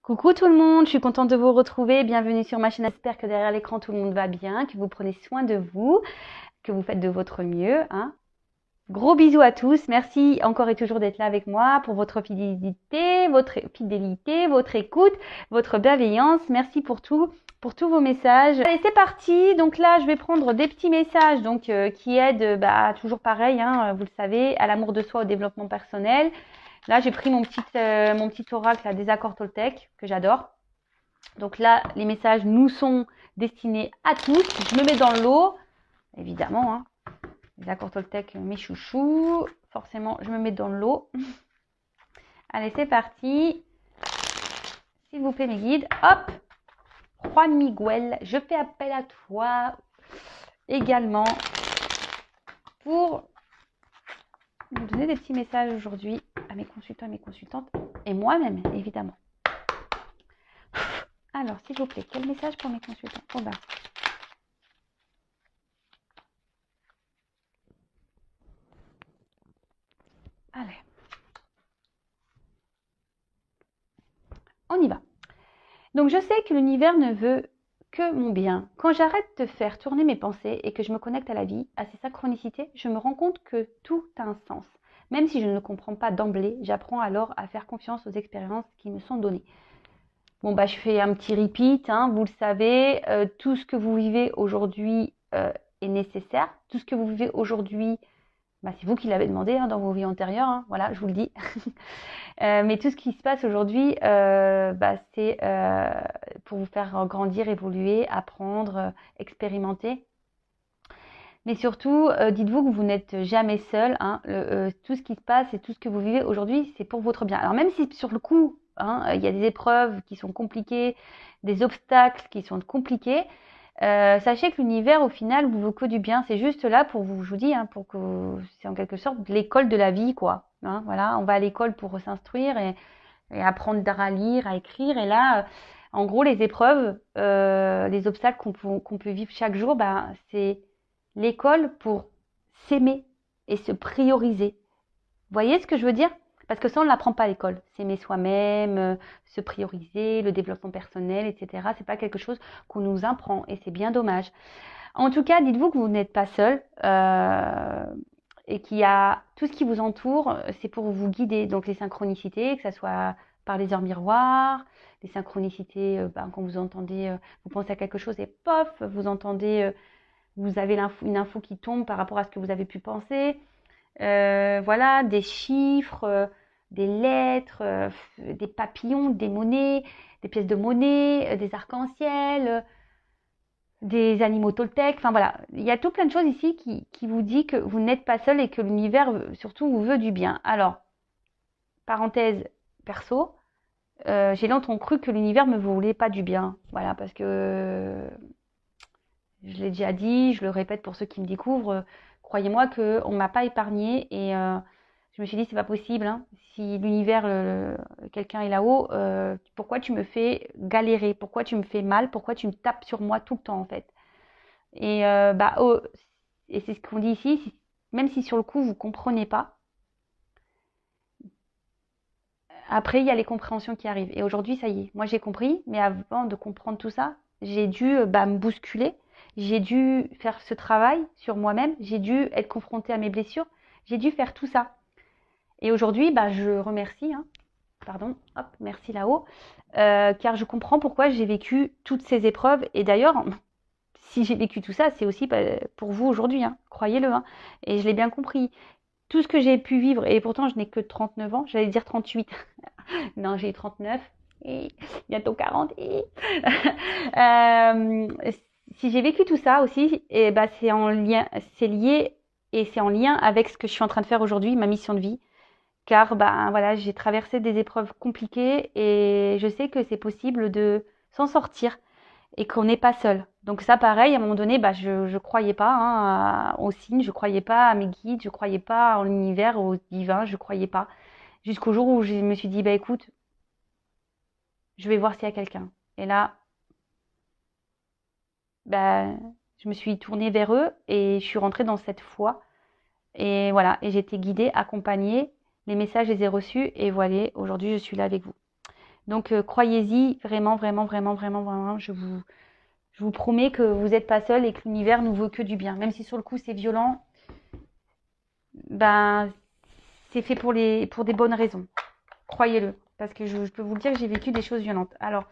Coucou tout le monde, je suis contente de vous retrouver. Bienvenue sur ma chaîne. J'espère que derrière l'écran tout le monde va bien, que vous prenez soin de vous, que vous faites de votre mieux, hein. Gros bisous à tous. Merci encore et toujours d'être là avec moi pour votre fidélité, votre écoute, votre bienveillance. Merci pour tous vos messages. Allez, c'est parti. Donc là, je vais prendre des petits messages qui aident, toujours pareil, hein, vous le savez, à l'amour de soi, au développement personnel. Là, j'ai pris mon petit oracle là, des accords Toltec que j'adore. Donc là, les messages nous sont destinés à tous. Je me mets dans l'eau, évidemment, hein. Les accords Toltec, mes chouchous. Forcément, je me mets dans l'eau. Allez, c'est parti. S'il vous plaît, mes guides. Hop, Juan Miguel, je fais appel à toi également pour nous donner des petits messages aujourd'hui à mes consultants et mes consultantes et moi-même, évidemment. Alors, s'il vous plaît, quel message pour mes consultants? Oh bah. Allez. On y va. Donc, je sais que l'univers ne veut que mon bien. Quand j'arrête de faire tourner mes pensées et que je me connecte à la vie, à ses synchronicités, je me rends compte que tout a un sens. Même si je ne le comprends pas d'emblée, j'apprends alors à faire confiance aux expériences qui me sont données. Bon, je fais un petit repeat, hein, vous le savez, tout ce que vous vivez aujourd'hui est nécessaire. Tout ce que vous vivez aujourd'hui, c'est vous qui l'avez demandé hein, dans vos vies antérieures, hein, voilà, je vous le dis. Mais tout ce qui se passe aujourd'hui, c'est pour vous faire grandir, évoluer, apprendre, expérimenter. Mais surtout, dites-vous que vous n'êtes jamais seul, hein. Tout ce qui se passe et tout ce que vous vivez aujourd'hui, c'est pour votre bien. Alors même si sur le coup, hein, il y a des épreuves qui sont compliquées, des obstacles qui sont compliqués, sachez que l'univers, au final, vous veut que du bien. C'est juste là pour vous, je vous dis, hein, pour que c'est en quelque sorte l'école de la vie, quoi. Hein, voilà, on va à l'école pour s'instruire et apprendre à lire, à écrire. Et là, en gros, les épreuves, les obstacles qu'on peut vivre chaque jour, c'est l'école pour s'aimer et se prioriser. Vous voyez ce que je veux dire? Parce que ça, on ne l'apprend pas à l'école. S'aimer soi-même, se prioriser, le développement personnel, etc. C'est pas quelque chose qu'on nous apprend et c'est bien dommage. En tout cas, dites-vous que vous n'êtes pas seul et qu'il y a tout ce qui vous entoure, c'est pour vous guider. Donc les synchronicités, que ce soit par les heures miroirs, les synchronicités, quand vous entendez, vous pensez à quelque chose et pof, vous entendez, vous avez une info qui tombe par rapport à ce que vous avez pu penser. Voilà, des chiffres, des lettres, des papillons, des monnaies, des pièces de monnaie, des arcs-en-ciel, des animaux Toltec. Enfin voilà, il y a tout plein de choses ici qui vous dit que vous n'êtes pas seul et que l'univers surtout vous veut du bien. Alors, parenthèse perso, j'ai longtemps cru que l'univers ne me voulait pas du bien. Voilà, parce que je l'ai déjà dit, je le répète pour ceux qui me découvrent, croyez-moi qu'on ne m'a pas épargnée et je me suis dit c'est pas possible, hein. Si l'univers, quelqu'un est là-haut, pourquoi tu me fais galérer? Pourquoi tu me fais mal? Pourquoi tu me tapes sur moi tout le temps en fait? Et et c'est ce qu'on dit ici, même si sur le coup vous comprenez pas, après il y a les compréhensions qui arrivent. Et aujourd'hui ça y est, moi j'ai compris, mais avant de comprendre tout ça, j'ai dû me bousculer, j'ai dû faire ce travail sur moi-même, j'ai dû être confrontée à mes blessures, j'ai dû faire tout ça. Et aujourd'hui, je remercie, hein, pardon, hop, merci là-haut, car je comprends pourquoi j'ai vécu toutes ces épreuves. Et d'ailleurs, si j'ai vécu tout ça, c'est aussi pour vous aujourd'hui, hein, croyez-le, hein, et je l'ai bien compris. Tout ce que j'ai pu vivre, et pourtant je n'ai que 39 ans, j'allais dire 38, non, j'ai 39, et bientôt 40, et si j'ai vécu tout ça aussi, et c'est en lien, c'est lié, et c'est en lien avec ce que je suis en train de faire aujourd'hui, ma mission de vie. Car voilà, j'ai traversé des épreuves compliquées et je sais que c'est possible de s'en sortir et qu'on n'est pas seul. Donc ça, pareil, à un moment donné, je croyais pas hein, aux signes, je croyais pas à mes guides, je croyais pas en l'univers, au divin, je croyais pas. Jusqu'au jour où je me suis dit, écoute, je vais voir s'il y a quelqu'un. Et là, je me suis tournée vers eux et je suis rentrée dans cette foi. Et voilà, et j'ai été guidée, accompagnée, les messages, je les ai reçus et voilà, aujourd'hui, je suis là avec vous. Donc, croyez-y, vraiment, vraiment, vraiment, vraiment, vraiment, je vous promets que vous n'êtes pas seul et que l'univers nous veut que du bien. Même si sur le coup, c'est violent, ben, c'est fait pour des bonnes raisons. Croyez-le. Parce que je peux vous le dire que j'ai vécu des choses violentes. Alors,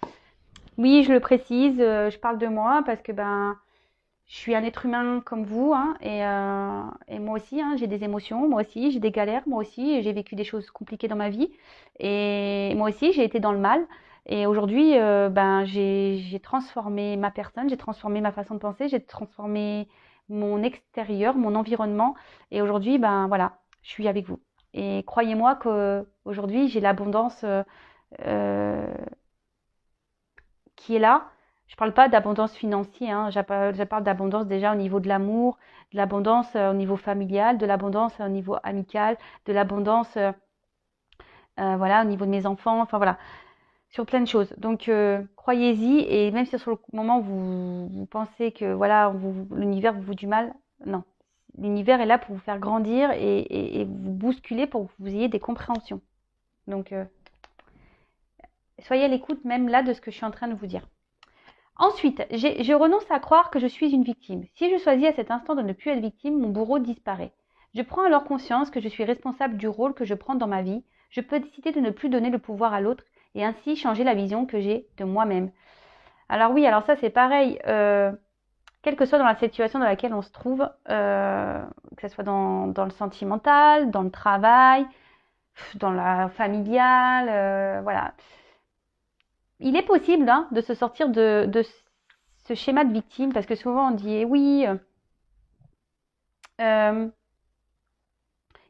oui, je le précise, je parle de moi parce que je suis un être humain comme vous, hein, et moi aussi, hein, j'ai des émotions, moi aussi, j'ai des galères, moi aussi, j'ai vécu des choses compliquées dans ma vie, et moi aussi, j'ai été dans le mal. Et aujourd'hui, j'ai transformé ma personne, j'ai transformé ma façon de penser, j'ai transformé mon extérieur, mon environnement, et aujourd'hui, voilà, je suis avec vous. Et croyez-moi qu'aujourd'hui, j'ai l'abondance euh, qui est là. Je parle pas d'abondance financière, hein. Je parle d'abondance déjà au niveau de l'amour, de l'abondance au niveau familial, de l'abondance au niveau amical, de l'abondance voilà, au niveau de mes enfants, enfin voilà, sur plein de choses. Donc croyez-y, et même si sur le moment vous pensez que voilà, l'univers vous veut du mal, non. L'univers est là pour vous faire grandir et vous bousculer pour que vous ayez des compréhensions. Donc soyez à l'écoute même là de ce que je suis en train de vous dire. Ensuite, je renonce à croire que je suis une victime. Si je choisis à cet instant de ne plus être victime, mon bourreau disparaît. Je prends alors conscience que je suis responsable du rôle que je prends dans ma vie. Je peux décider de ne plus donner le pouvoir à l'autre et ainsi changer la vision que j'ai de moi-même. Alors oui, alors ça c'est pareil. Quelle que soit dans la situation dans laquelle on se trouve, que ce soit dans le sentimental, dans le travail, dans la familiale, voilà. Il est possible de se sortir de ce schéma de victime, parce que souvent on dit eh oui, il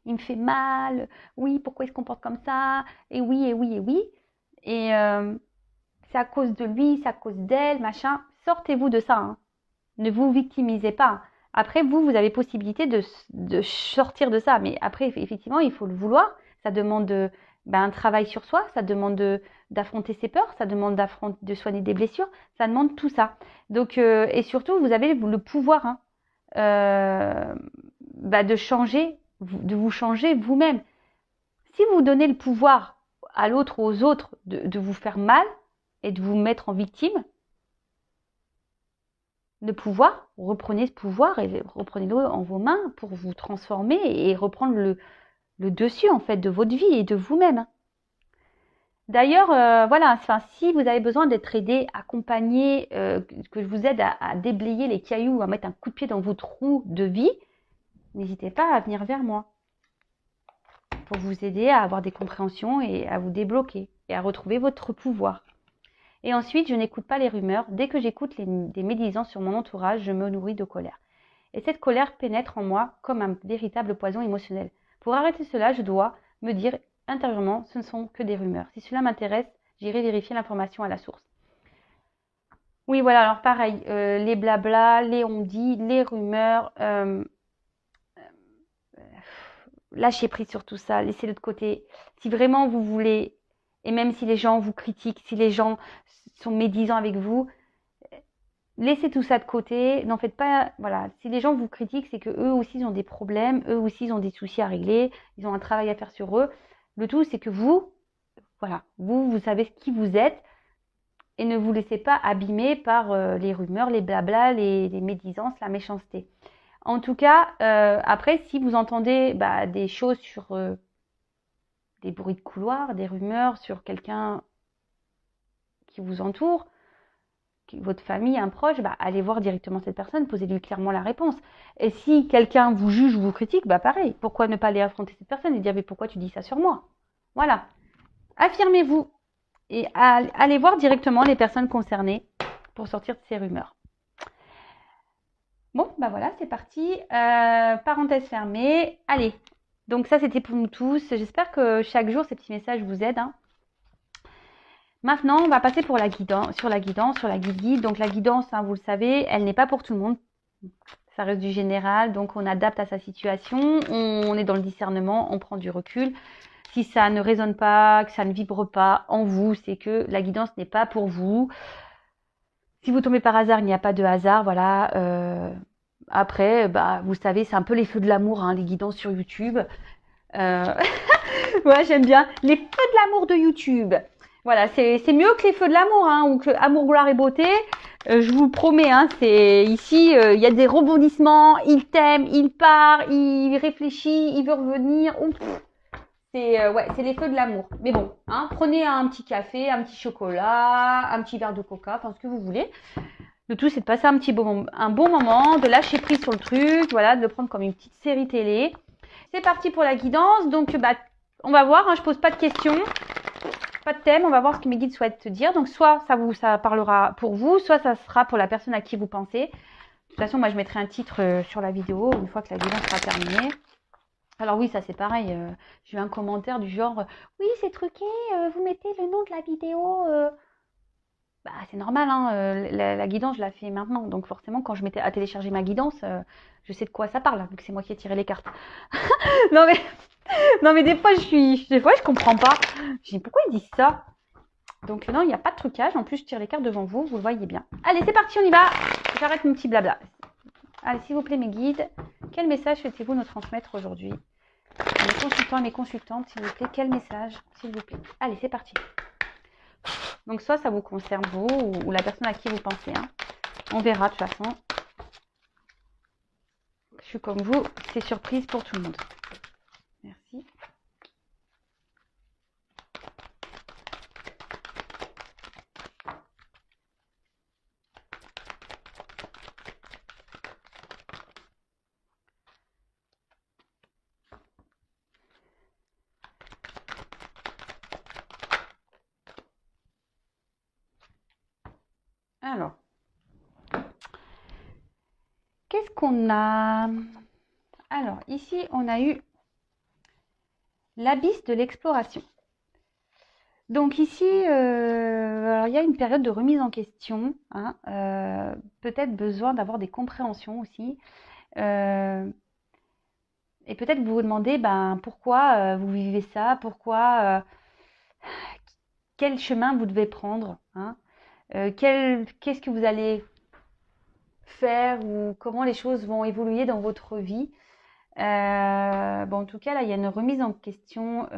me fait mal, oui, pourquoi il se comporte comme ça, et oui, et oui, et oui, et c'est à cause de lui, c'est à cause d'elle, machin. Sortez-vous de ça, hein. Ne vous victimisez pas. Après, vous avez possibilité de sortir de ça, mais après, effectivement, il faut le vouloir. Ça demande un travail sur soi, ça demande d'affronter ses peurs, ça demande de soigner des blessures, ça demande tout ça. Donc, et surtout, vous avez le pouvoir, hein, de changer, de vous changer vous-même. Si vous donnez le pouvoir à l'autre ou aux autres de vous faire mal et de vous mettre en victime, le pouvoir, reprenez ce pouvoir et reprenez-le en vos mains pour vous transformer et reprendre le dessus en fait de votre vie et de vous-même. D'ailleurs, voilà, si vous avez besoin d'être aidé, accompagné, que je vous aide à déblayer les cailloux, à mettre un coup de pied dans votre roue de vie, n'hésitez pas à venir vers moi pour vous aider à avoir des compréhensions et à vous débloquer et à retrouver votre pouvoir. Et ensuite, je n'écoute pas les rumeurs. Dès que j'écoute des médisances sur mon entourage, je me nourris de colère. Et cette colère pénètre en moi comme un véritable poison émotionnel. Pour arrêter cela, je dois me dire intérieurement, ce ne sont que des rumeurs. Si cela m'intéresse, j'irai vérifier l'information à la source. Oui, voilà, alors pareil, les blabla, les on-dit, les rumeurs, lâchez prise sur tout ça, laissez-le de côté. Si vraiment vous voulez, et même si les gens vous critiquent, si les gens sont médisants avec vous, laissez tout ça de côté, n'en faites pas, voilà, si les gens vous critiquent, c'est que eux aussi ils ont des problèmes, eux aussi ils ont des soucis à régler, ils ont un travail à faire sur eux. Le tout, c'est que vous, voilà, vous savez qui vous êtes et ne vous laissez pas abîmer par les rumeurs, les blabla, les médisances, la méchanceté. En tout cas, après, si vous entendez des choses sur des bruits de couloir, des rumeurs sur quelqu'un qui vous entoure, votre famille, un proche, allez voir directement cette personne, posez-lui clairement la réponse. Et si quelqu'un vous juge ou vous critique, pareil, pourquoi ne pas aller affronter cette personne et dire mais pourquoi tu dis ça sur moi? Voilà. Affirmez-vous et allez voir directement les personnes concernées pour sortir de ces rumeurs. Bon, voilà, c'est parti. Parenthèse fermée. Allez, donc ça c'était pour nous tous. J'espère que chaque jour ces petits messages vous aident, hein. Maintenant, on va passer sur la guidance, sur la guide. Donc la guidance, hein, vous le savez, elle n'est pas pour tout le monde. Ça reste du général, donc on adapte à sa situation, on est dans le discernement, on prend du recul. Si ça ne résonne pas, que ça ne vibre pas en vous, c'est que la guidance n'est pas pour vous. Si vous tombez par hasard, il n'y a pas de hasard, voilà. Après, vous savez, c'est un peu les feux de l'amour, hein, les guidances sur YouTube. Ouais, j'aime bien les feux de l'amour de YouTube. Voilà, c'est mieux que les feux de l'amour, hein, ou que amour, gloire et beauté. Je vous promets, hein, c'est ici, il y a des rebondissements. Il t'aime, il part, il réfléchit, il veut revenir. Ouf, ouais, c'est les feux de l'amour. Mais bon, hein, prenez un petit café, un petit chocolat, un petit verre de coca, enfin ce que vous voulez. Le tout, c'est de passer un bon moment, de lâcher prise sur le truc, voilà, de le prendre comme une petite série télé. C'est parti pour la guidance. Donc, bah, on va voir, hein, je pose pas de questions, pas de thème, on va voir ce que mes guides souhaitent te dire. Donc, soit ça parlera pour vous, soit ça sera pour la personne à qui vous pensez. De toute façon, moi, je mettrai un titre sur la vidéo une fois que la guidance sera terminée. Alors oui, ça c'est pareil, j'ai eu un commentaire du genre « Oui, c'est truqué, vous mettez le nom de la vidéo Bah, c'est normal, hein, la guidance, je la fais maintenant. Donc forcément, quand je m'étais à télécharger ma guidance, je sais de quoi ça parle, vu que c'est moi qui ai tiré les cartes. non mais, non mais des fois, je comprends pas. Je dis pourquoi ils disent ça. Donc non, il n'y a pas de trucage. En plus, je tire les cartes devant vous, vous le voyez bien. Allez, c'est parti, on y va. J'arrête mon petit blabla. Allez, s'il vous plaît, mes guides, quel message souhaitez-vous nous transmettre aujourd'hui? Mes consultants et mes consultantes, s'il vous plaît, quel message, s'il vous plaît. Allez, c'est parti. Donc, soit ça vous concerne vous ou la personne à qui vous pensez. Hein. On verra de toute façon. Je suis comme vous, c'est surprise pour tout le monde. Merci. Alors, qu'est-ce qu'on a? Alors, ici, on a eu l'abysse de l'exploration. Donc ici, alors, il y a une période de remise en question, hein, peut-être besoin d'avoir des compréhensions aussi. Et peut-être vous vous demandez ben, pourquoi vous vivez ça, pourquoi, quel chemin vous devez prendre, hein, qu'est-ce que vous allez faire ou comment les choses vont évoluer dans votre vie. Bon, en tout cas, là, il y a une remise en question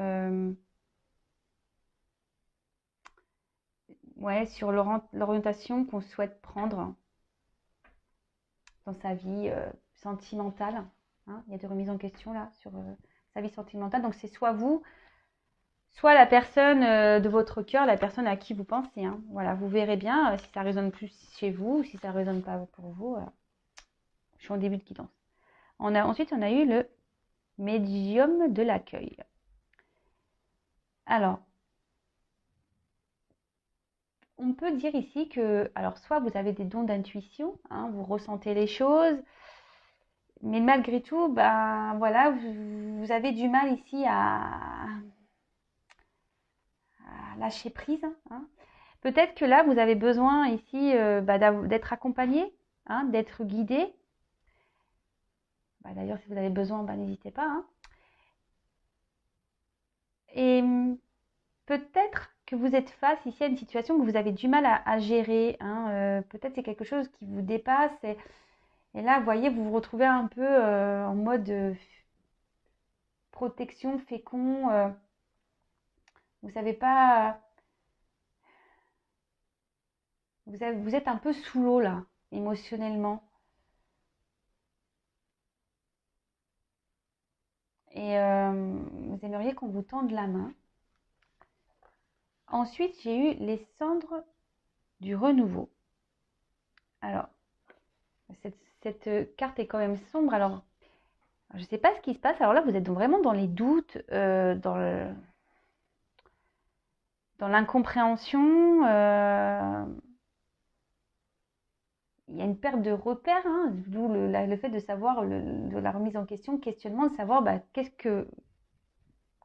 ouais, sur l'orientation qu'on souhaite prendre dans sa vie sentimentale. Hein. Il y a des remises en question là sur sa vie sentimentale. Donc, c'est soit vous, soit la personne de votre cœur, la personne à qui vous pensez. Hein. Voilà, vous verrez bien si ça résonne plus chez vous ou si ça ne résonne pas pour vous. Je suis en début de guidance. Ensuite, on a eu le médium de l'accueil. Alors, on peut dire ici que, alors soit vous avez des dons d'intuition, hein, vous ressentez les choses, mais malgré tout, ben voilà, vous avez du mal ici à lâcher prise. Hein. Peut-être que là, vous avez besoin ici d'être accompagné, hein, d'être guidé. Bah, d'ailleurs, si vous avez besoin, n'hésitez pas. Hein. Et peut-être que vous êtes face ici à une situation que vous avez du mal à gérer. Hein. Peut-être c'est quelque chose qui vous dépasse. Et là, vous voyez, vous vous retrouvez un peu en mode protection, fécond. Vous savez pas. Vous êtes un peu sous l'eau là, émotionnellement. Et vous aimeriez qu'on vous tende la main. Ensuite, j'ai eu les cendres du renouveau. Alors, cette carte est quand même sombre. Alors, je ne sais pas ce qui se passe. Alors là, vous êtes vraiment dans les doutes, dans l'incompréhension. Il y a une perte de repères, hein, d'où le fait de savoir de la remise en question, questionnement, de savoir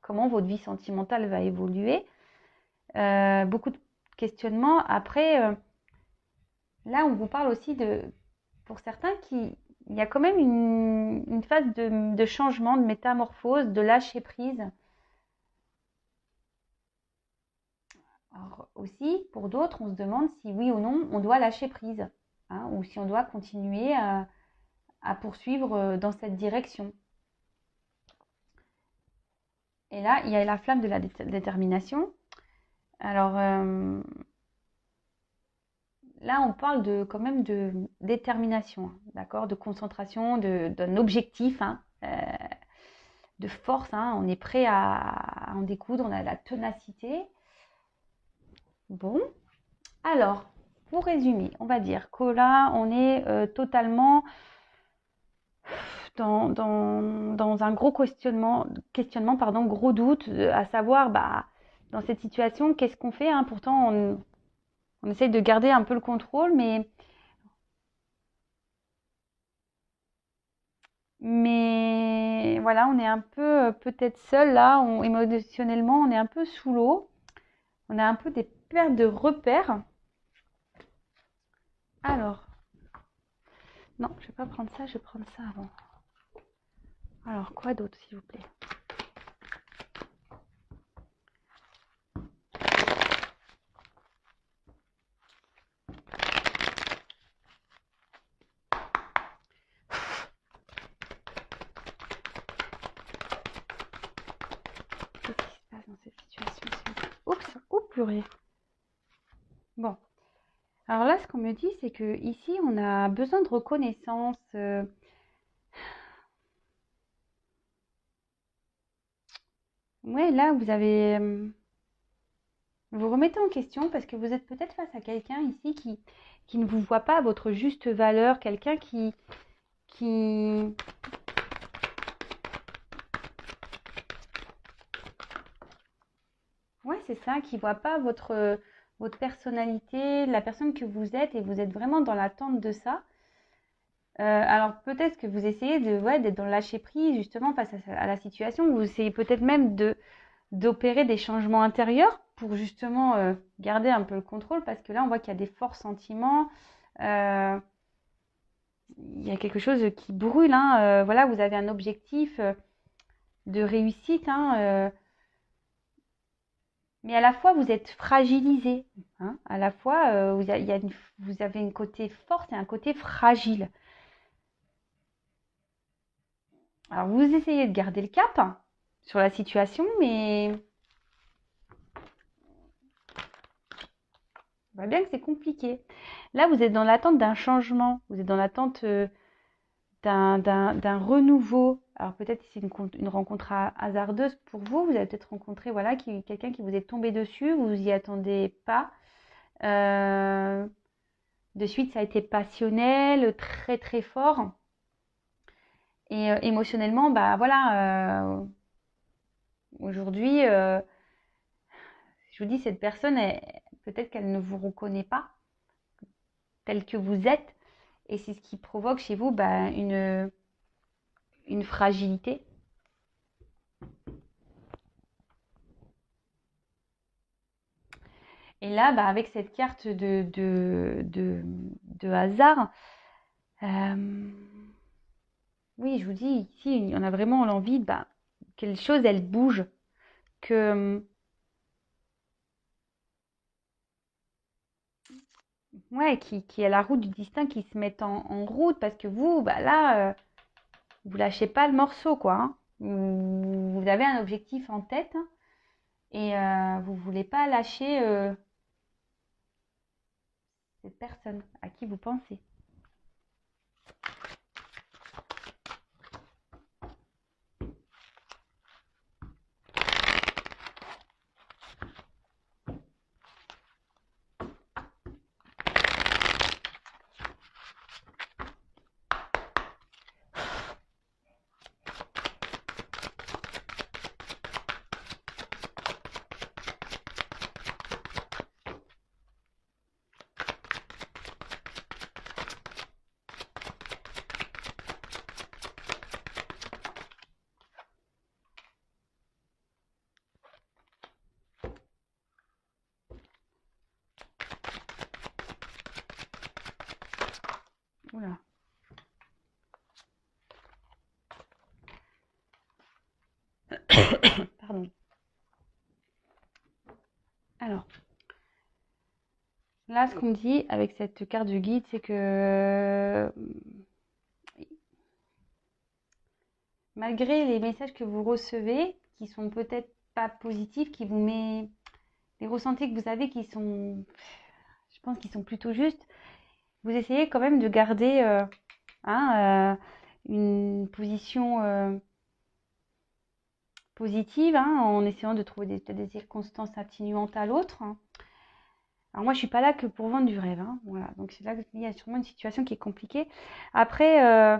comment votre vie sentimentale va évoluer. Beaucoup de questionnements. Après, là, on vous parle aussi pour certains, il y a quand même une phase de changement, de métamorphose, de lâcher prise. Alors aussi, pour d'autres, on se demande si oui ou non, on doit lâcher prise, hein, ou si on doit continuer à poursuivre dans cette direction. Et là, il y a la flamme de la détermination. Alors là, on parle quand même de détermination, hein, d'accord, de concentration, d'un objectif, hein, de force, hein. On est prêt à en découdre, on a la ténacité. Bon, alors, pour résumer, on va dire que là, on est totalement dans un gros questionnement, pardon, gros doute, à savoir, bah, dans cette situation, qu'est-ce qu'on fait, hein. Pourtant, on essaye de garder un peu le contrôle, mais voilà, on est un peu peut-être seul là, émotionnellement, on est un peu sous l'eau, on a un peu des pertes de repères. Alors, non, je vais pas prendre ça, je vais prendre ça avant. Alors, quoi d'autre, s'il vous plaît? Qu'est-ce qui se passe dans cette situation? Oups, oups, purée. Bon, alors là, ce qu'on me dit, c'est que ici, on a besoin de reconnaissance. Ouais, là, vous remettez en question parce que vous êtes peut-être face à quelqu'un ici qui ne vous voit pas à votre juste valeur, quelqu'un qui, ouais, c'est ça, qui voit pas votre personnalité, la personne que vous êtes et vous êtes vraiment dans l'attente de ça. Alors peut-être que vous essayez ouais, d'être dans le lâcher prise justement face à la situation. Vous essayez peut-être même d'opérer des changements intérieurs pour justement garder un peu le contrôle parce que là on voit qu'il y a des forts sentiments. Euh, il y a quelque chose qui brûle, hein. Voilà, vous avez un objectif de réussite, hein, mais à la fois vous êtes fragilisé, hein. À la fois vous avez un côté forte et un côté fragile. Alors vous essayez de garder le cap hein, sur la situation, mais on voit bien que c'est compliqué. Là, vous êtes dans l'attente d'un changement, vous êtes dans l'attente d'un renouveau. Alors peut-être que c'est une rencontre hasardeuse pour vous. Vous avez peut-être rencontré voilà, quelqu'un qui vous est tombé dessus, vous vous y attendez pas. Euh, de suite, ça a été passionnel, très très fort. Et émotionnellement, bah voilà, aujourd'hui, je vous dis, cette personne, peut-être qu'elle ne vous reconnaît pas tel que vous êtes. Et c'est ce qui provoque chez vous bah, une fragilité. Et là, bah, avec cette carte de hasard, euh, oui, je vous dis, ici, on a vraiment l'envie bah, que les choses, elles bougent, que, ouais, qui est la route du destin qui se met en route, parce que vous, bah, là, vous lâchez pas le morceau, quoi. Hein. Vous avez un objectif en tête hein, et vous voulez pas lâcher cette personne à qui vous pensez. Oula. Pardon. Alors, là, ce qu'on me dit avec cette carte du guide, c'est que malgré les messages que vous recevez, qui sont peut-être pas positifs, les ressentis que vous avez qui sont, je pense qu'ils sont plutôt justes. Vous essayez quand même de garder une position positive, en essayant de trouver des circonstances atténuantes à l'autre. Alors moi, je suis pas là que pour vendre du rêve, voilà. Donc c'est là qu'il y a sûrement une situation qui est compliquée. Après,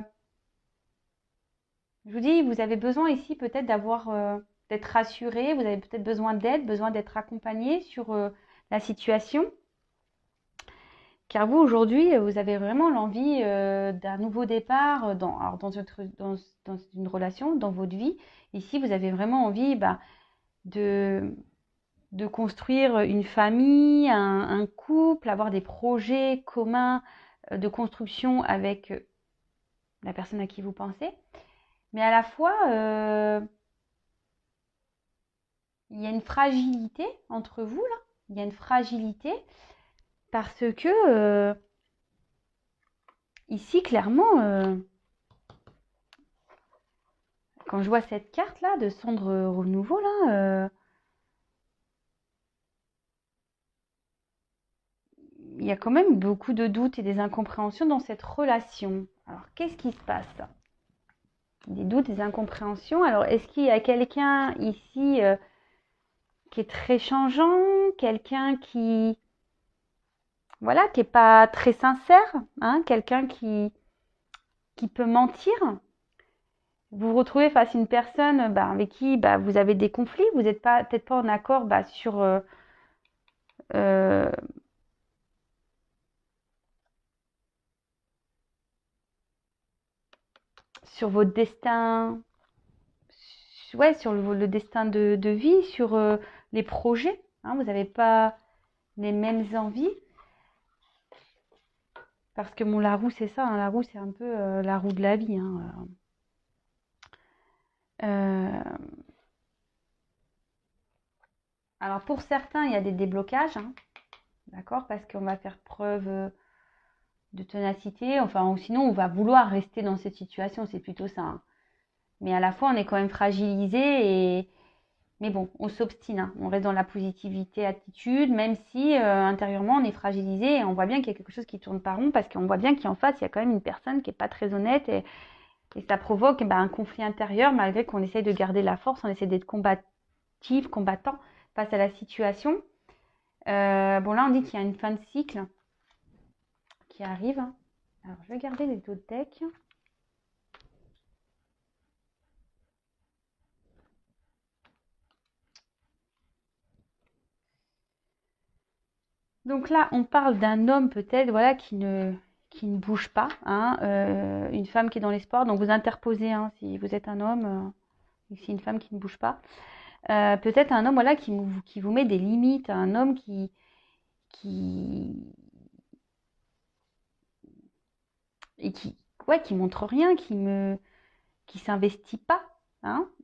je vous dis, vous avez besoin ici peut-être d'être rassuré, vous avez peut-être besoin d'aide, besoin d'être accompagné sur la situation. Car vous, aujourd'hui, vous avez vraiment l'envie d'un nouveau départ dans une relation, dans votre vie. Ici, vous avez vraiment envie de, de construire une famille, un couple, avoir des projets communs de construction avec la personne à qui vous pensez. Mais à la fois, il y a une fragilité entre vous, là. Il y a une fragilité parce que ici, clairement, quand je vois cette carte-là de cendre renouveau, là, il y a quand même beaucoup de doutes et des incompréhensions dans cette relation. Alors, qu'est-ce qui se passe? Des doutes, des incompréhensions. Alors, est-ce qu'il y a quelqu'un ici qui est très changeant, quelqu'un qui, voilà, qui est pas très sincère, quelqu'un qui peut mentir? Vous vous retrouvez face à une personne avec qui vous avez des conflits, vous n'êtes peut-être pas en accord euh, sur votre destin, ouais, sur le destin de vie, sur les projets. Vous n'avez pas les mêmes envies. Parce que la roue, c'est ça. La roue, c'est un peu la roue de la vie. Alors, pour certains, il y a des déblocages. D'accord? Parce qu'on va faire preuve de ténacité. Enfin, ou sinon, on va vouloir rester dans cette situation. C'est plutôt ça. Mais à la fois, on est quand même fragilisé. Mais bon, on s'obstine. On reste dans la positivité, attitude, même si intérieurement, on est fragilisé. Et on voit bien qu'il y a quelque chose qui tourne pas rond. Parce qu'on voit bien qu'en face, il y a quand même une personne qui n'est pas très honnête. Et ça provoque un conflit intérieur, malgré qu'on essaye de garder la force. On essaie d'être combattant face à la situation. Bon, là, on dit qu'il y a une fin de cycle qui arrive. Alors, je vais garder les autres decks. Donc là, on parle d'un homme peut-être, voilà, qui ne bouge pas, une femme qui est dans l'espoir. Donc vous interposez, si vous êtes un homme, et si une femme qui ne bouge pas. Peut-être un homme, voilà, qui vous met des limites, un homme qui et qui montre rien, qui s'investit pas,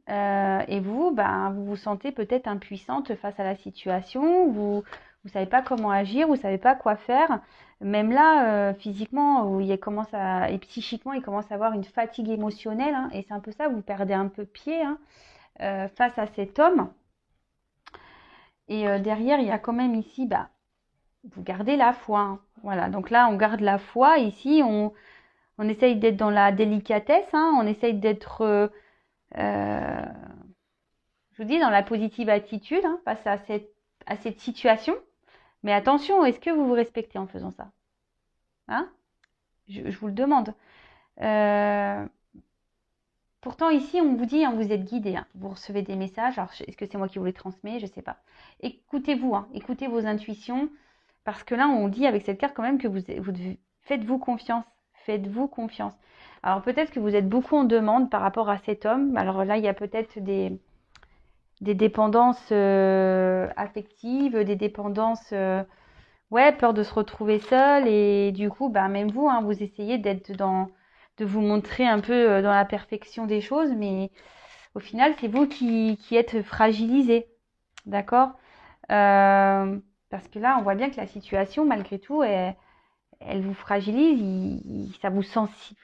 et vous, vous vous sentez peut-être impuissante face à la situation, vous savez pas comment agir, vous savez pas quoi faire. Même là, physiquement, et psychiquement, il commence à avoir une fatigue émotionnelle, et c'est un peu ça, vous perdez un peu pied face à cet homme. Et derrière, il y a quand même ici, vous gardez la foi. Voilà, donc là, on garde la foi. Ici, on essaye d'être dans la délicatesse, on essaye d'être, je vous dis, dans la positive attitude face à cette situation. Mais attention, est-ce que vous vous respectez en faisant ça? Je vous le demande. Pourtant, ici, on vous dit, vous êtes guidé. Vous recevez des messages. Alors, est-ce que c'est moi qui vous les transmets? Je ne sais pas. Écoutez-vous, écoutez vos intuitions. Parce que là, on dit avec cette carte quand même que faites-vous confiance. Faites-vous confiance. Alors, peut-être que vous êtes beaucoup en demande par rapport à cet homme. Alors là, il y a peut-être des dépendances affectives, des dépendances... peur de se retrouver seul. Et du coup, même vous, vous essayez de vous montrer un peu dans la perfection des choses. Mais au final, c'est vous qui êtes fragilisé. D'accord? Parce que là, on voit bien que la situation, malgré tout, elle vous fragilise, ça vous sensible.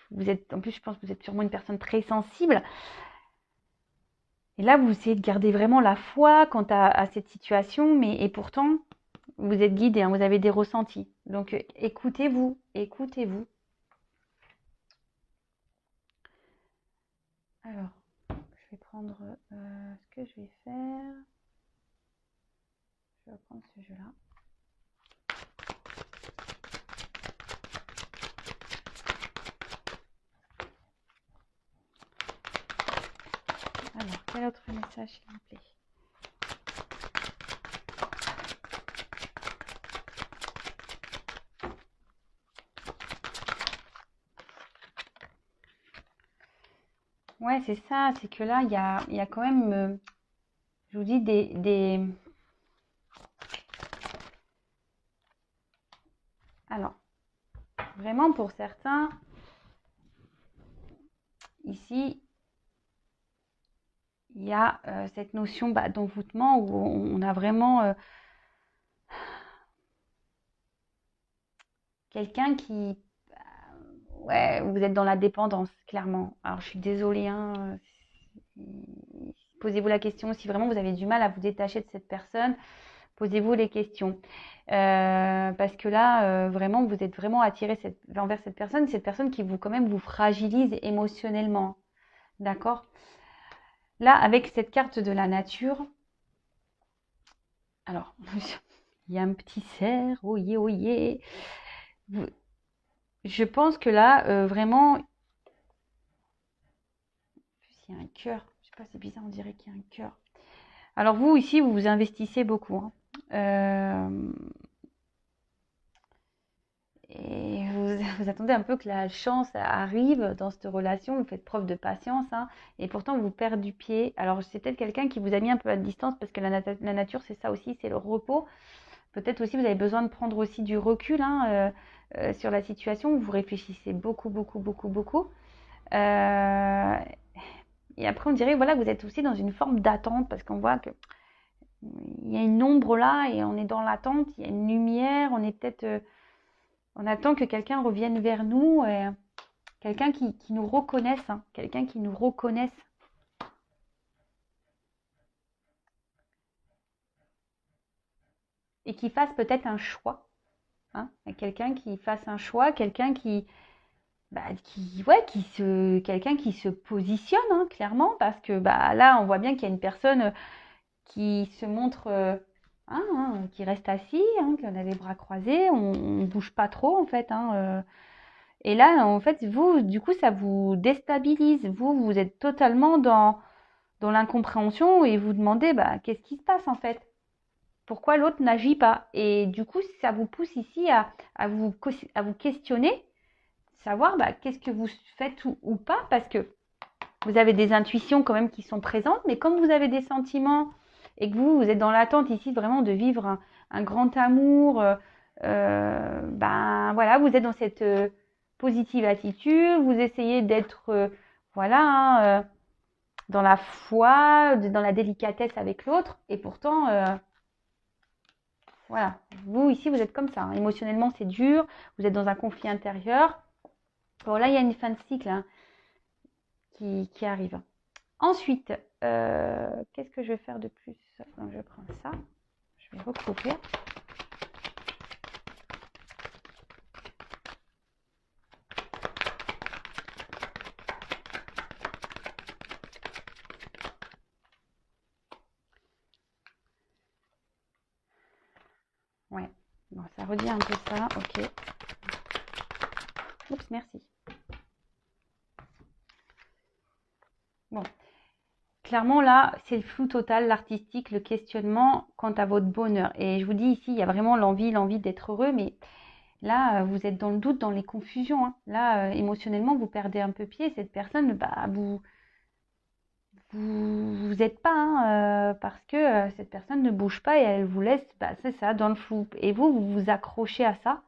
En plus, je pense que vous êtes sûrement une personne très sensible. Et là, vous essayez de garder vraiment la foi quant à cette situation, mais et pourtant, vous êtes guidé, hein, vous avez des ressentis. Donc, écoutez-vous, écoutez-vous. Alors, je vais prendre ce que je vais faire. Je vais prendre ce jeu-là. Alors, quel autre message, s'il vous plaît? Ouais, c'est ça, c'est que là, il y a quand même, je vous dis, Alors, vraiment pour certains, ici, il y a cette notion d'envoûtement où on a vraiment quelqu'un qui... Ouais, vous êtes dans la dépendance, clairement. Alors, je suis désolée, hein, posez-vous la question si vraiment vous avez du mal à vous détacher de cette personne. Posez-vous les questions. Parce que là, vraiment, vous êtes vraiment attiré envers cette personne qui vous, quand même, vous fragilise émotionnellement. D'accord? Là, avec cette carte de la nature, alors, il y a un petit cerf, oyez, oyez. Je pense que là, vraiment, il y a un cœur. Je sais pas, c'est bizarre, on dirait qu'il y a un cœur. Alors vous, ici, vous vous investissez beaucoup, hein. Et vous attendez un peu que la chance arrive dans cette relation, vous faites preuve de patience, hein, et pourtant vous perdez du pied. Alors c'est peut-être quelqu'un qui vous a mis un peu à distance parce que la nature c'est ça aussi, c'est le repos. Peut-être aussi vous avez besoin de prendre aussi du recul, hein, sur la situation, vous réfléchissez beaucoup, beaucoup, beaucoup, beaucoup. Euh, et après on dirait voilà, vous êtes aussi dans une forme d'attente parce qu'on voit que il y a une ombre là et on est dans l'attente, il y a une lumière, on est peut-être... on attend que quelqu'un revienne vers nous, quelqu'un qui nous reconnaisse, hein, quelqu'un qui nous reconnaisse. Et qui fasse peut-être un choix. Hein, quelqu'un qui fasse un choix, quelqu'un quelqu'un qui se positionne, hein, clairement, parce que là, on voit bien qu'il y a une personne qui se montre, qui reste assis, hein, qui a les bras croisés, on ne bouge pas trop, en fait, hein. Et là, en fait, vous, du coup, ça vous déstabilise. Vous êtes totalement dans l'incompréhension et vous demandez, qu'est-ce qui se passe en fait? Pourquoi l'autre n'agit pas? Et du coup, ça vous pousse ici à vous questionner, savoir qu'est-ce que vous faites ou pas, parce que vous avez des intuitions quand même qui sont présentes, mais comme vous avez des sentiments et que vous êtes dans l'attente ici vraiment de vivre un grand amour, voilà, vous êtes dans cette positive attitude, vous essayez d'être, voilà, hein, dans la foi, dans la délicatesse avec l'autre, et pourtant, voilà, vous ici, vous êtes comme ça, hein. Émotionnellement, c'est dur, vous êtes dans un conflit intérieur. Bon, là, il y a une fin de cycle, hein, qui arrive. Ensuite, qu'est-ce que je vais faire de plus? Donc, je prends ça, je vais recouvrir. Ouais, bon, ça redit un peu ça, ok. Oups, merci. Bon, clairement là, c'est le flou total, l'artistique, le questionnement quant à votre bonheur. Et je vous dis ici, il y a vraiment l'envie d'être heureux, mais là, vous êtes dans le doute, dans les confusions, hein. Là, émotionnellement, vous perdez un peu pied. Cette personne, vous êtes pas, hein, parce que cette personne ne bouge pas et elle vous laisse, c'est ça, dans le flou. Et vous vous accrochez à ça.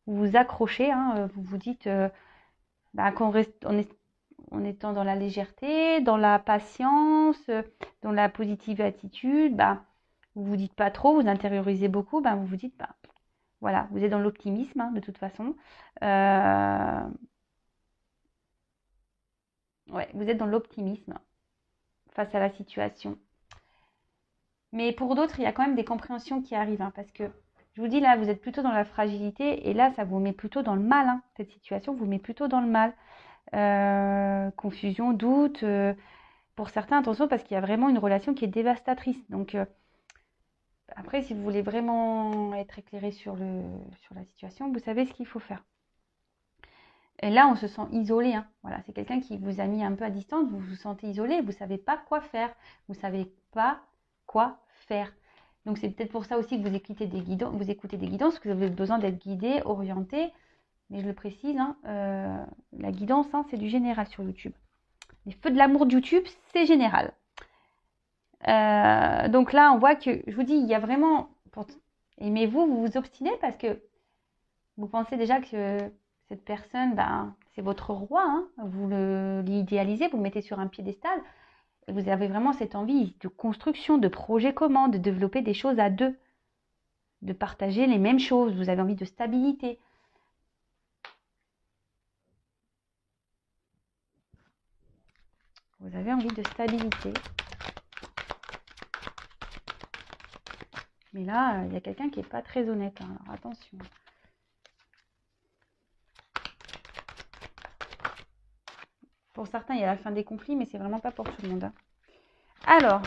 Vous vous accrochez, hein, vous vous dites qu'on reste, en étant dans la légèreté, dans la patience, dans la positive attitude, vous vous dites pas trop, vous intériorisez beaucoup, vous vous dites, voilà, vous êtes dans l'optimisme, hein, de toute façon. Ouais, vous êtes dans l'optimisme. face à la situation. Mais pour d'autres, il y a quand même des compréhensions qui arrivent, hein, parce que je vous dis là, vous êtes plutôt dans la fragilité et là, ça vous met plutôt dans le mal. Hein. Cette situation vous met plutôt dans le mal. Confusion, doute. Pour certains, attention, parce qu'il y a vraiment une relation qui est dévastatrice. Donc, après, si vous voulez vraiment être éclairé sur la situation, vous savez ce qu'il faut faire. Et là, on se sent isolé. Hein. Voilà, c'est quelqu'un qui vous a mis un peu à distance. Vous vous sentez isolé. Vous ne savez pas quoi faire. Vous ne savez pas quoi faire. Donc, c'est peut-être pour ça aussi que vous écoutez des guidances, parce que vous avez besoin d'être guidé, orienté. Mais je le précise, hein, la guidance, hein, c'est du général sur YouTube. Les feux de l'amour de YouTube, c'est général. Donc là, on voit que, je vous dis, il y a vraiment... Aimez-vous, vous vous obstinez parce que vous pensez déjà que cette personne, ben, c'est votre roi. Hein, vous l'idéalisez, vous le mettez sur un piédestal. Et vous avez vraiment cette envie de construction, de projet commun, de développer des choses à deux. De partager les mêmes choses. Vous avez envie de stabilité. Vous avez envie de stabilité. Mais là, il y a quelqu'un qui n'est pas très honnête. Hein, alors attention. Pour certains, il y a la fin des conflits, mais c'est vraiment pas pour tout le monde. Hein. Alors,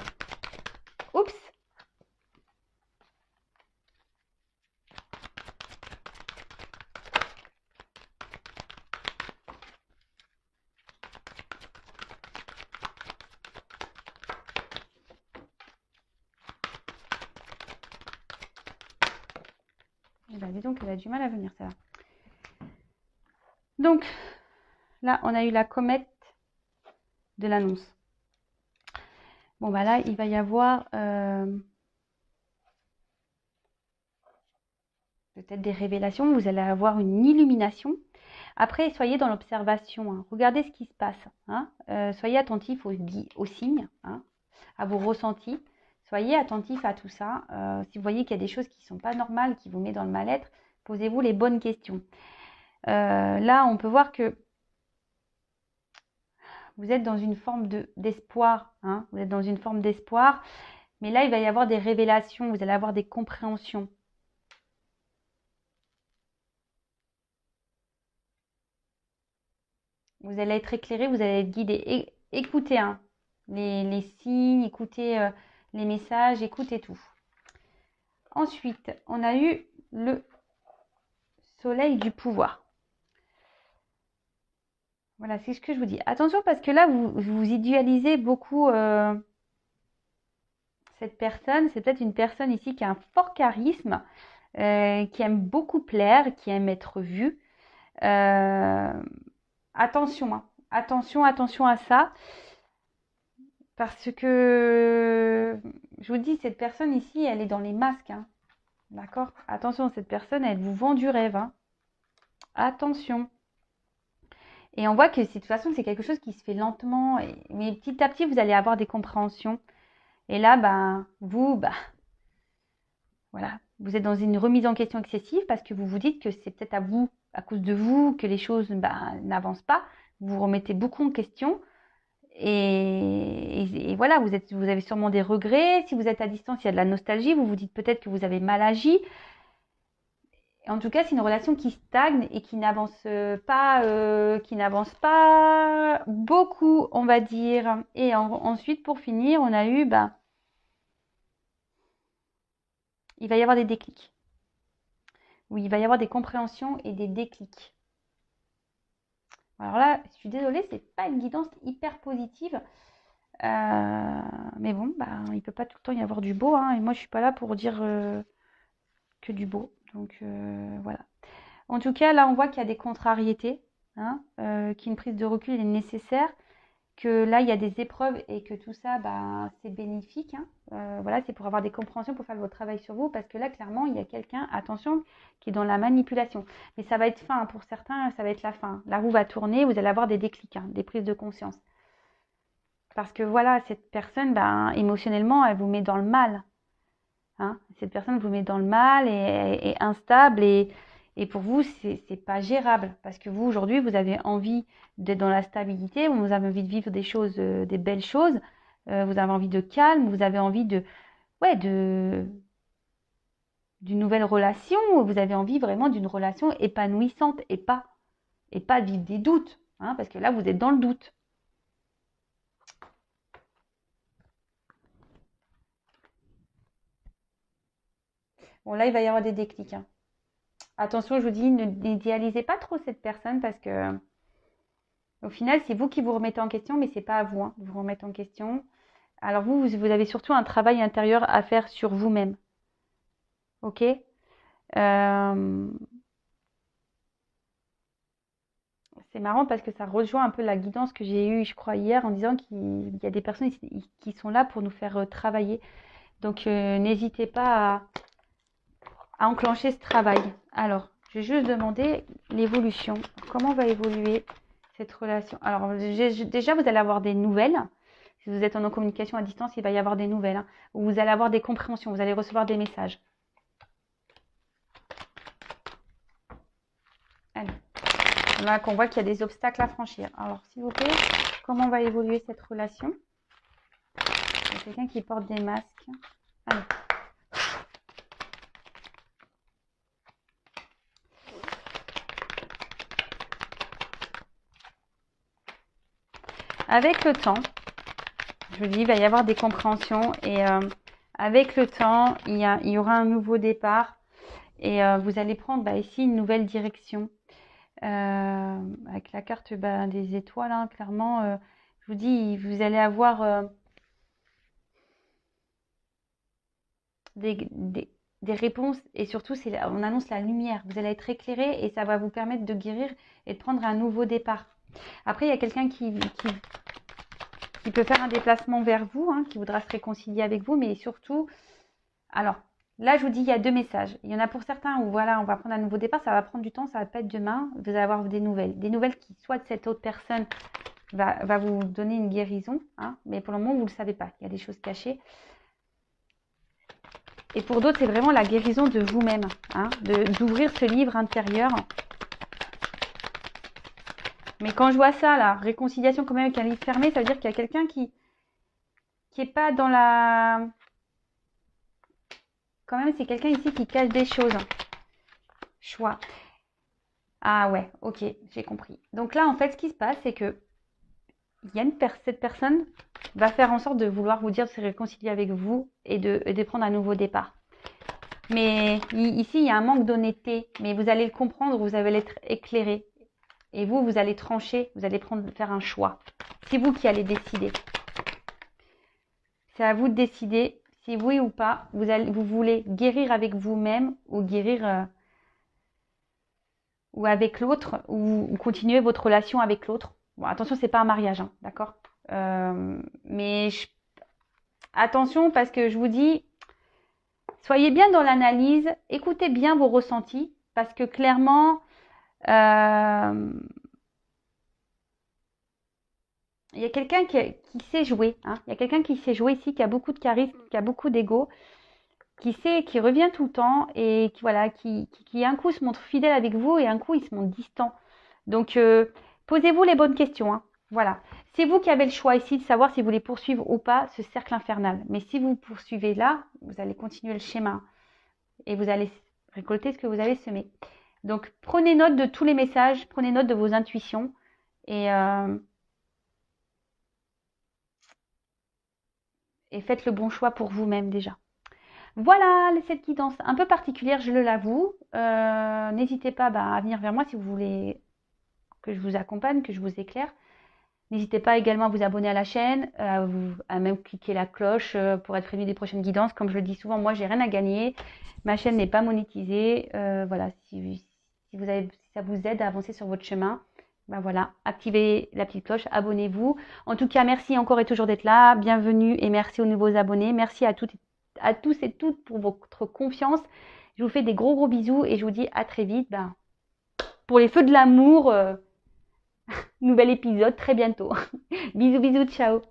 oups. Eh ben, dis donc, elle a du mal à venir, ça. Donc, là, on a eu la comète de l'annonce. Bon, bah là, il va y avoir peut-être des révélations. Vous allez avoir une illumination. Après, soyez dans l'observation. Hein. Regardez ce qui se passe. Hein. Soyez attentif aux signes, hein, à vos ressentis. Soyez attentif à tout ça. Si vous voyez qu'il y a des choses qui ne sont pas normales, qui vous mettent dans le mal-être, posez-vous les bonnes questions. Là, on peut voir que vous êtes dans une forme d'espoir. Hein. Vous êtes dans une forme d'espoir. Mais là, il va y avoir des révélations. Vous allez avoir des compréhensions. Vous allez être éclairé, vous allez être guidé. Écoutez hein, les signes, écoutez les messages, écoutez tout. Ensuite, on a eu le soleil du pouvoir. Voilà, c'est ce que je vous dis. Attention parce que là, vous idéalisez beaucoup cette personne. C'est peut-être une personne ici qui a un fort charisme, qui aime beaucoup plaire, qui aime être vue. Attention, hein. Attention à ça. Parce que, je vous dis, cette personne ici, elle est dans les masques. Hein. D'accord? Attention, cette personne, elle vous vend du rêve. Hein. Attention. Et on voit que de toute façon, c'est quelque chose qui se fait lentement. Mais petit à petit, vous allez avoir des compréhensions. Et là, voilà, vous êtes dans une remise en question excessive parce que vous vous dites que c'est peut-être à cause de vous, que les choses n'avancent pas. Vous vous remettez beaucoup en question. Et voilà, vous avez sûrement des regrets. Si vous êtes à distance, il y a de la nostalgie. Vous vous dites peut-être que vous avez mal agi. En tout cas, c'est une relation qui stagne et qui n'avance pas beaucoup, on va dire. Et ensuite, pour finir, on a eu, il va y avoir des déclics. Oui, il va y avoir des compréhensions et des déclics. Alors là, je suis désolée, c'est pas une guidance hyper positive. Mais bon, il ne peut pas tout le temps y avoir du beau. Hein, et moi, je suis pas là pour dire que du beau. Donc, voilà. En tout cas, là, on voit qu'il y a des contrariétés. Hein, qu'une prise de recul est nécessaire. Que là, il y a des épreuves et que tout ça, c'est bénéfique. Hein. Voilà, c'est pour avoir des compréhensions, pour faire votre travail sur vous. Parce que là, clairement, il y a quelqu'un, attention, qui est dans la manipulation. Mais ça va être fin. Pour certains, ça va être la fin. La roue va tourner, vous allez avoir des déclics, hein, des prises de conscience. Parce que voilà, cette personne, émotionnellement, elle vous met dans le mal. Hein. Cette personne vous met dans le mal et est instable et pour vous, c'est pas gérable. Parce que vous, aujourd'hui, vous avez envie d'être dans la stabilité, vous avez envie de vivre des choses, des belles choses. vous avez envie de calme, vous avez envie ouais, d'une nouvelle relation, vous avez envie vraiment d'une relation épanouissante et pas de vivre des doutes, hein, parce que là, vous êtes dans le doute. Bon, là, il va y avoir des déclics, hein. Attention, je vous dis, n'idéalisez pas trop cette personne parce que au final, c'est vous qui vous remettez en question, mais c'est pas à vous, hein, de vous remettre en question. Alors vous avez surtout un travail intérieur à faire sur vous-même. Ok? C'est marrant parce que ça rejoint un peu la guidance que j'ai eue, je crois, hier, en disant qu'il y a des personnes qui sont là pour nous faire travailler. Donc n'hésitez pas à enclencher ce travail. Alors, je vais juste demander l'évolution. Comment va évoluer cette relation? Alors, déjà, vous allez avoir des nouvelles. Si vous êtes en communication à distance, il va y avoir des nouvelles, hein, où vous allez avoir des compréhensions, vous allez recevoir des messages. Allez. Là, qu'on voit qu'il y a des obstacles à franchir. Alors, s'il vous plaît, comment va évoluer cette relation? Il y a quelqu'un qui porte des masques. Allez. Avec le temps, je vous dis, il va y avoir des compréhensions et avec le temps, il y aura un nouveau départ et vous allez prendre ici une nouvelle direction. Avec la carte des étoiles, hein, clairement, je vous dis, vous allez avoir des réponses et surtout, on annonce la lumière. Vous allez être éclairé et ça va vous permettre de guérir et de prendre un nouveau départ. Après, il y a quelqu'un qui peut faire un déplacement vers vous, hein, qui voudra se réconcilier avec vous, mais surtout, alors, là, je vous dis, il y a deux messages. Il y en a pour certains où, voilà, on va prendre un nouveau départ, ça va prendre du temps, ça va pas être demain, vous allez avoir des nouvelles. Des nouvelles qui, soit de cette autre personne, va vous donner une guérison, hein, mais pour le moment, vous ne le savez pas. Il y a des choses cachées. Et pour d'autres, c'est vraiment la guérison de vous-même, hein, d'ouvrir ce livre intérieur. Mais quand je vois ça, la réconciliation quand même avec un livre fermé, ça veut dire qu'il y a quelqu'un qui est pas dans la... Quand même, c'est quelqu'un ici qui cache des choses. Choix. Ah ouais, ok, j'ai compris. Donc là, en fait, ce qui se passe, c'est que cette personne va faire en sorte de vouloir vous dire de se réconcilier avec vous et de prendre un nouveau départ. Mais ici, il y a un manque d'honnêteté, mais vous allez le comprendre, vous allez être éclairé. Et vous allez trancher, vous allez faire un choix. C'est vous qui allez décider. C'est à vous de décider si oui ou pas, vous voulez guérir avec vous-même ou guérir ou avec l'autre ou continuer votre relation avec l'autre. Bon, attention, c'est pas un mariage, hein, d'accord, mais attention parce que je vous dis, soyez bien dans l'analyse, écoutez bien vos ressentis parce que clairement, il y a quelqu'un qui sait jouer, hein. Il y a quelqu'un qui sait jouer ici, qui a beaucoup de charisme, qui a beaucoup d'ego, qui revient tout le temps et qui un coup se montre fidèle avec vous et un coup il se montre distant. Donc posez-vous les bonnes questions, hein. Voilà. C'est vous qui avez le choix ici de savoir si vous voulez poursuivre ou pas ce cercle infernal. Mais si vous poursuivez là, vous allez continuer le schéma et vous allez récolter ce que vous avez semé. Donc prenez note de tous les messages, prenez note de vos intuitions et faites le bon choix pour vous-même déjà. Voilà cette guidance un peu particulière, je l'avoue. N'hésitez pas à venir vers moi si vous voulez que je vous accompagne, que je vous éclaire. N'hésitez pas également à vous abonner à la chaîne, à même cliquer la cloche pour être prévenu des prochaines guidances. Comme je le dis souvent, moi, j'ai rien à gagner. Ma chaîne n'est pas monétisée. Voilà, si ça vous aide à avancer sur votre chemin, voilà, activez la petite cloche, abonnez-vous. En tout cas, merci encore et toujours d'être là. Bienvenue et merci aux nouveaux abonnés. Merci à tous et toutes pour votre confiance. Je vous fais des gros bisous et je vous dis à très vite. Pour les feux de l'amour, nouvel épisode très bientôt. Bisous, ciao.